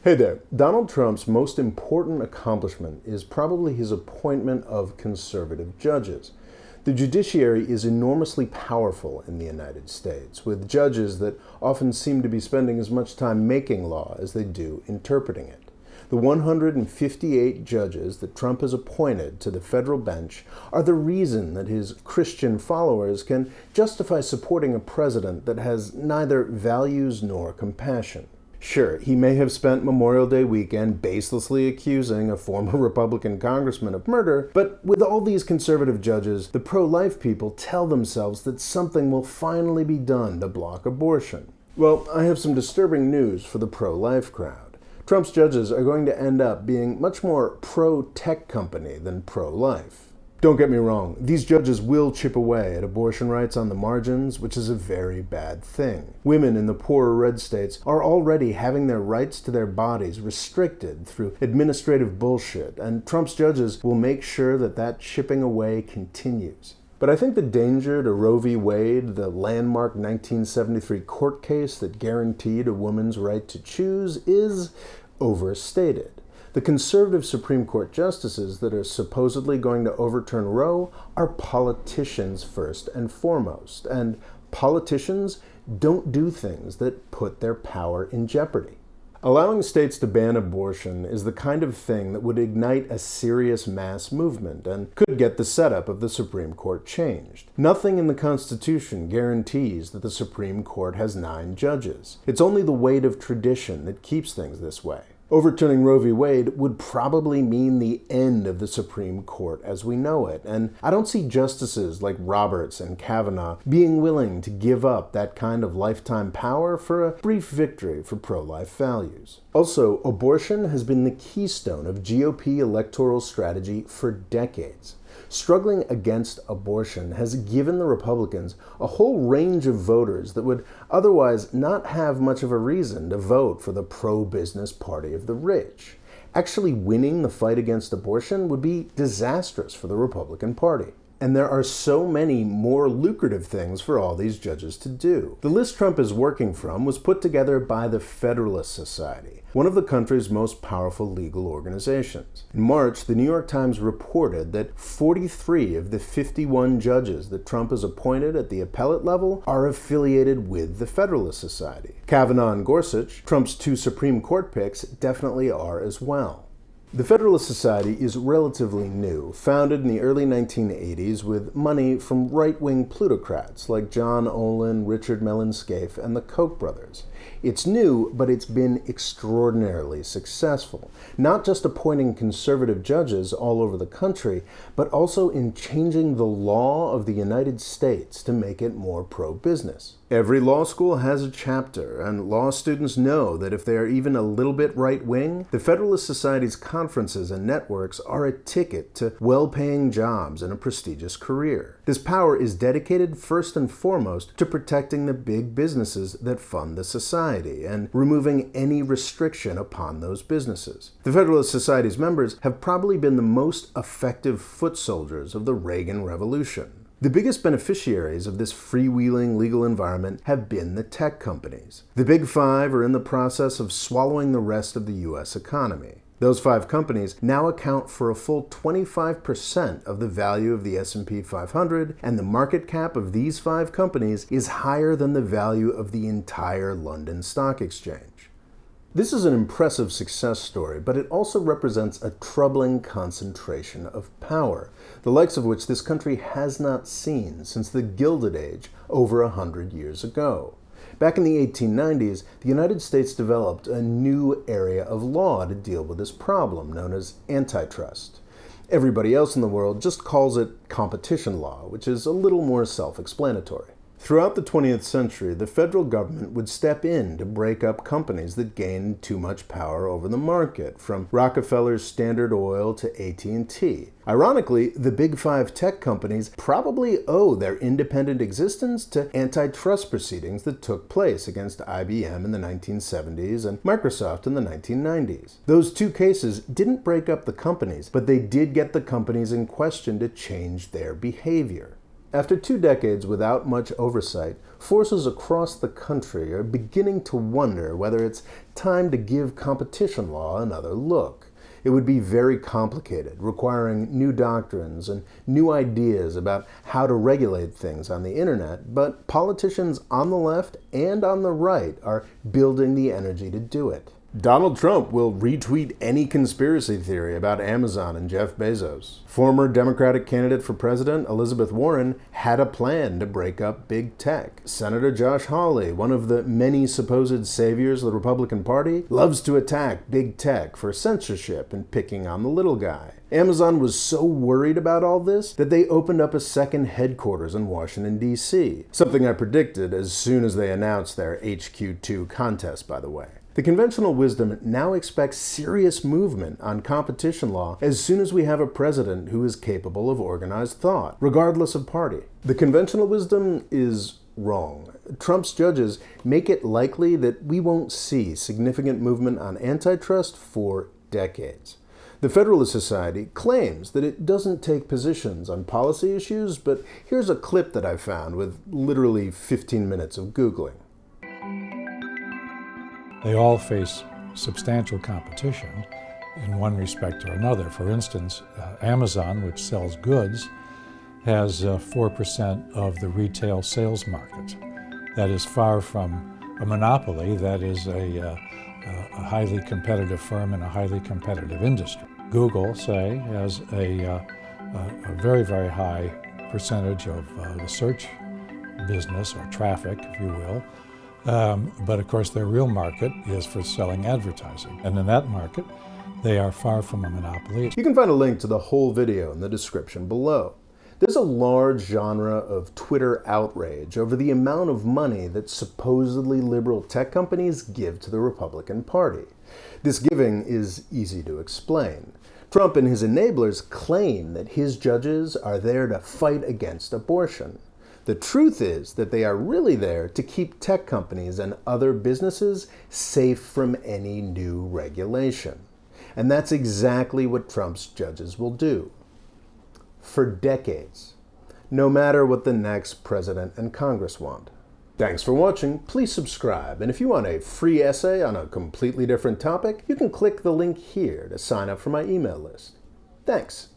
Hey there. Donald Trump's most important accomplishment is probably his appointment of conservative judges. The judiciary is enormously powerful in the United States, with judges that often seem to be spending as much time making law as they do interpreting it. The 158 judges that Trump has appointed to the federal bench are the reason that his Christian followers can justify supporting a president that has neither values nor compassion. Sure, he may have spent Memorial Day weekend baselessly accusing a former Republican congressman of murder, but with all these conservative judges, the pro-life people tell themselves that something will finally be done to block abortion. Well, I have some disturbing news for the pro-life crowd. Trump's judges are going to end up being much more pro-tech company than pro-life. Don't get me wrong, these judges will chip away at abortion rights on the margins, which is a very bad thing. Women in the poorer red states are already having their rights to their bodies restricted through administrative bullshit, and Trump's judges will make sure that that chipping away continues. But I think the danger to Roe v. Wade, the landmark 1973 court case that guaranteed a woman's right to choose, is overstated. The conservative Supreme Court justices that are supposedly going to overturn Roe are politicians first and foremost, and politicians don't do things that put their power in jeopardy. Allowing states to ban abortion is the kind of thing that would ignite a serious mass movement and could get the setup of the Supreme Court changed. Nothing in the Constitution guarantees that the Supreme Court has 9 judges. It's only the weight of tradition that keeps things this way. Overturning Roe v. Wade would probably mean the end of the Supreme Court as we know it, and I don't see justices like Roberts and Kavanaugh being willing to give up that kind of lifetime power for a brief victory for pro-life values. Also, abortion has been the keystone of GOP electoral strategy for decades. Struggling against abortion has given the Republicans a whole range of voters that would otherwise not have much of a reason to vote for the pro-business party of the rich. Actually winning the fight against abortion would be disastrous for the Republican Party. And there are so many more lucrative things for all these judges to do. The list Trump is working from was put together by the Federalist Society, one of the country's most powerful legal organizations. In March, the New York Times reported that 43 of the 51 judges that Trump has appointed at the appellate level are affiliated with the Federalist Society. Kavanaugh and Gorsuch, Trump's 2 Supreme Court picks, definitely are as well. The Federalist Society is relatively new, founded in the early 1980s with money from right-wing plutocrats like John Olin, Richard Mellon Scaife, and the Koch brothers. It's new, but it's been extraordinarily successful, not just appointing conservative judges all over the country, but also in changing the law of the United States to make it more pro-business. Every law school has a chapter, and law students know that if they are even a little bit right-wing, the Federalist Society's conferences and networks are a ticket to well-paying jobs and a prestigious career. This power is dedicated first and foremost to protecting the big businesses that fund the society and removing any restriction upon those businesses. The Federalist Society's members have probably been the most effective foot soldiers of the Reagan Revolution. The biggest beneficiaries of this freewheeling legal environment have been the tech companies. The Big Five are in the process of swallowing the rest of the U.S. economy. Those 5 companies now account for a full 25% of the value of the S&P 500, and the market cap of these 5 companies is higher than the value of the entire London Stock Exchange. This is an impressive success story, but it also represents a troubling concentration of power, the likes of which this country has not seen since the Gilded Age over 100 years ago. Back in the 1890s, the United States developed a new area of law to deal with this problem, known as antitrust. Everybody else in the world just calls it competition law, which is a little more self-explanatory. Throughout the 20th century, the federal government would step in to break up companies that gained too much power over the market, from Rockefeller's Standard Oil to AT&T. Ironically, the Big Five tech companies probably owe their independent existence to antitrust proceedings that took place against IBM in the 1970s and Microsoft in the 1990s. Those 2 cases didn't break up the companies, but they did get the companies in question to change their behavior. After 2 decades without much oversight, forces across the country are beginning to wonder whether it's time to give competition law another look. It would be very complicated, requiring new doctrines and new ideas about how to regulate things on the internet, but politicians on the left and on the right are building the energy to do it. Donald Trump will retweet any conspiracy theory about Amazon and Jeff Bezos. Former Democratic candidate for president Elizabeth Warren had a plan to break up big tech. Senator Josh Hawley, one of the many supposed saviors of the Republican Party, loves to attack big tech for censorship and picking on the little guy. Amazon was so worried about all this that they opened up a second headquarters in Washington, D.C., something I predicted as soon as they announced their HQ2 contest, by the way. The conventional wisdom now expects serious movement on competition law as soon as we have a president who is capable of organized thought, regardless of party. The conventional wisdom is wrong. Trump's judges make it likely that we won't see significant movement on antitrust for decades. The Federalist Society claims that it doesn't take positions on policy issues, but here's a clip that I found with literally 15 minutes of Googling. They all face substantial competition in one respect or another. For instance, Amazon, which sells goods, has 4% of the retail sales market. That is far from a monopoly. That is a highly competitive firm in a highly competitive industry. Google, say, has a very, very high percentage of the search business, or traffic, if you will. But of course their real market is for selling advertising. And in that market, they are far from a monopoly. You can find a link to the whole video in the description below. There's a large genre of Twitter outrage over the amount of money that supposedly liberal tech companies give to the Republican Party. This giving is easy to explain. Trump and his enablers claim that his judges are there to fight against abortion. The truth is that they are really there to keep tech companies and other businesses safe from any new regulation. And that's exactly what Trump's judges will do. For decades. No matter what the next president and Congress want. Thanks for watching. Please subscribe. And if you want a free essay on a completely different topic, you can click the link here to sign up for my email list. Thanks.